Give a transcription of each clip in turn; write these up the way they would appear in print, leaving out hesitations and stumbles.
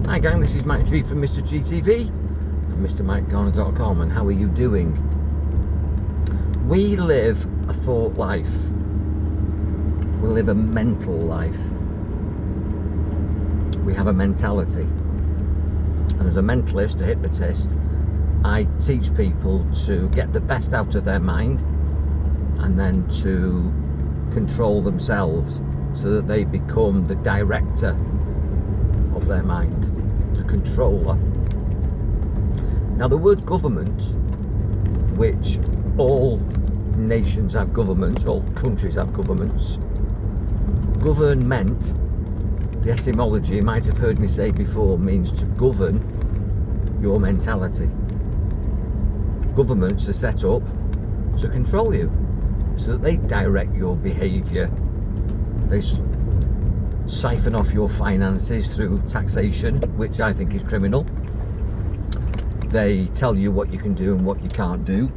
Hi gang, this is Mike G from Mr. GTV and MrMikeGarner.com, and how are you doing? We live a thought life. We live a mental life. We have a mentality. And as a mentalist, a hypnotist, I teach people to get the best out of their mind and then to control themselves so that they become the director of their mind, the controller. Now, the word government, which all nations have governments, all countries have governments. Government, the etymology, you might have heard me say before, means to govern your mentality. Governments are set up to control you, so that they direct your behaviour. They siphon off your finances through taxation, which I think is criminal. They tell you what you can do and what you can't do,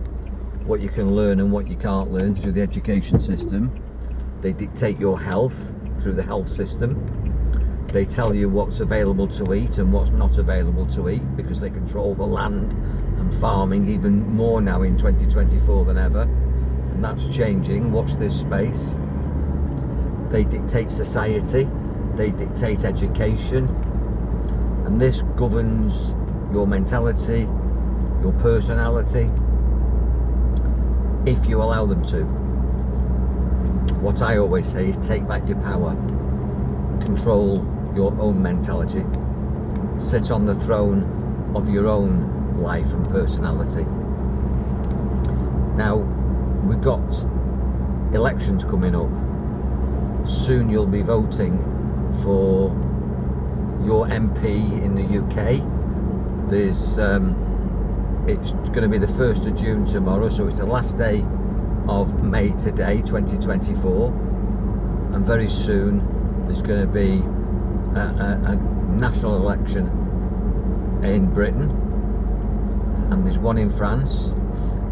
what you can learn and what you can't learn through the education system. They dictate your health through the health system. They tell you what's available to eat and what's not available to eat, because they control the land and farming even more now in 2024 than ever. And that's changing. Watch this space. They dictate society. They dictate education. And this governs your mentality, your personality, if you allow them to. What I always say is take back your power. Control your own mentality. Sit on the throne of your own life and personality. Now, we've got elections coming up. Soon you'll be voting for your MP in the UK. There's it's going to be the 1st of June tomorrow, so it's the last day of May today, 2024, and very soon there's going to be a national election in Britain, and there's one in France,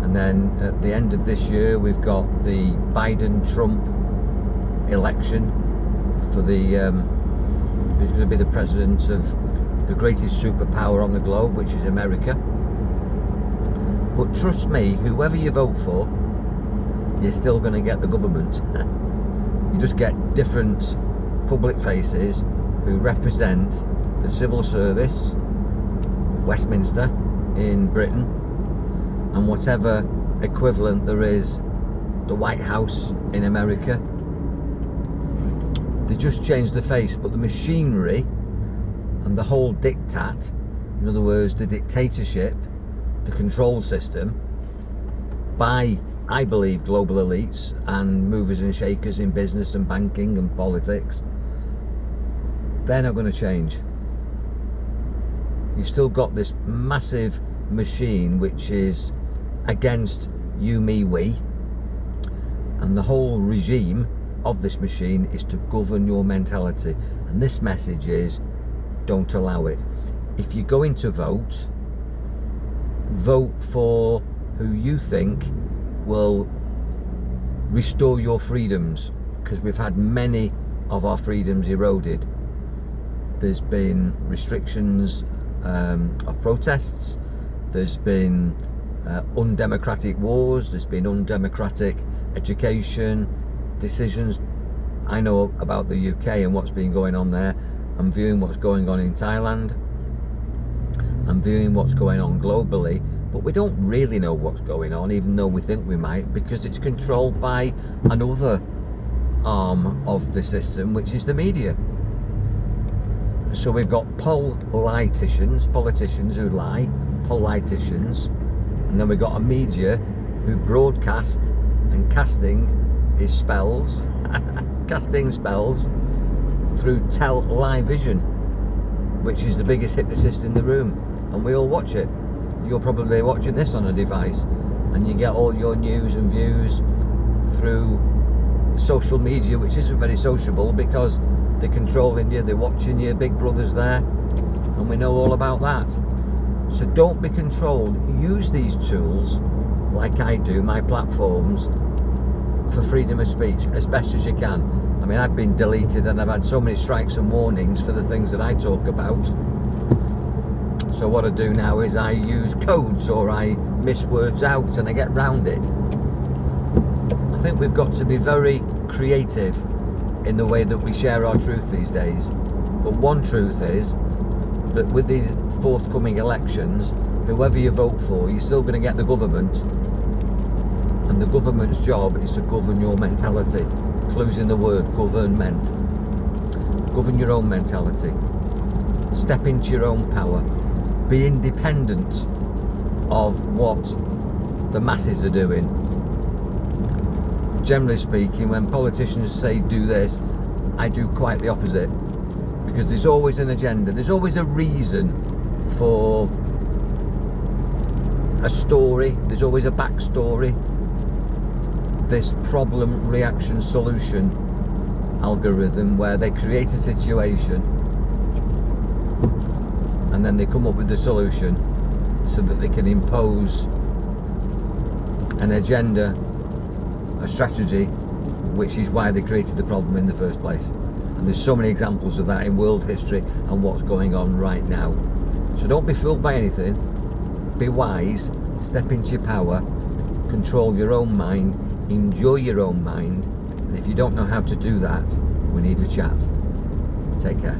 and then at the end of this year we've got the Biden-Trump election for the who's going to be the president of the greatest superpower on the globe, which is America. But trust me, whoever you vote for, you're still going to get the government. You just get different public faces who represent the civil service, Westminster in Britain, and whatever equivalent there is, the White House in America. They just changed the face, but the machinery and the whole diktat, in other words, the dictatorship, the control system by, I believe, global elites and movers and shakers in business and banking and politics, they're not going to change. You've still got this massive machine which is against you, me, we, and the whole regime of this machine is to govern your mentality. And this message is, don't allow it. If you're going to vote, vote for who you think will restore your freedoms, because we've had many of our freedoms eroded. There's been restrictions of protests, there's been undemocratic wars, there's been undemocratic education decisions. I know about the UK and what's been going on there. I'm viewing what's going on in Thailand. I'm viewing what's going on globally, but we don't really know what's going on, even though we think we might, because it's controlled by another arm of the system, which is the media. So we've got politicians who lie, politicians, and then we've got a media who broadcast, and casting is spells, casting spells through television, which is the biggest hypnotist in the room, and we all watch it. You're probably watching this on a device, and you get all your news and views through social media, which isn't very sociable because they're controlling you, they're watching you, Big Brother's there, and we know all about that. So don't be controlled. Use these tools like I do, my platforms, for freedom of speech as best as you can. I mean, I've been deleted and I've had so many strikes and warnings for the things that I talk about. So what I do now is I use codes, or I miss words out and I get round it. I think we've got to be very creative in the way that we share our truth these days. But one truth is that with these forthcoming elections, whoever you vote for, you're still going to get the government. And the government's job is to govern your mentality. Clues in the word government. Govern your own mentality. Step into your own power. Be independent of what the masses are doing. Generally speaking, when politicians say do this, I do quite the opposite. Because there's always an agenda. There's always a reason for a story. There's always a backstory. This problem, reaction, solution algorithm, where they create a situation and then they come up with the solution so that they can impose an agenda, a strategy, which is why they created the problem in the first place. And there's so many examples of that in world history and what's going on right now. So don't be fooled by anything. Be wise, step into your power, control your own mind, enjoy your own mind. And if you don't know how to do that, we need a chat. Take care.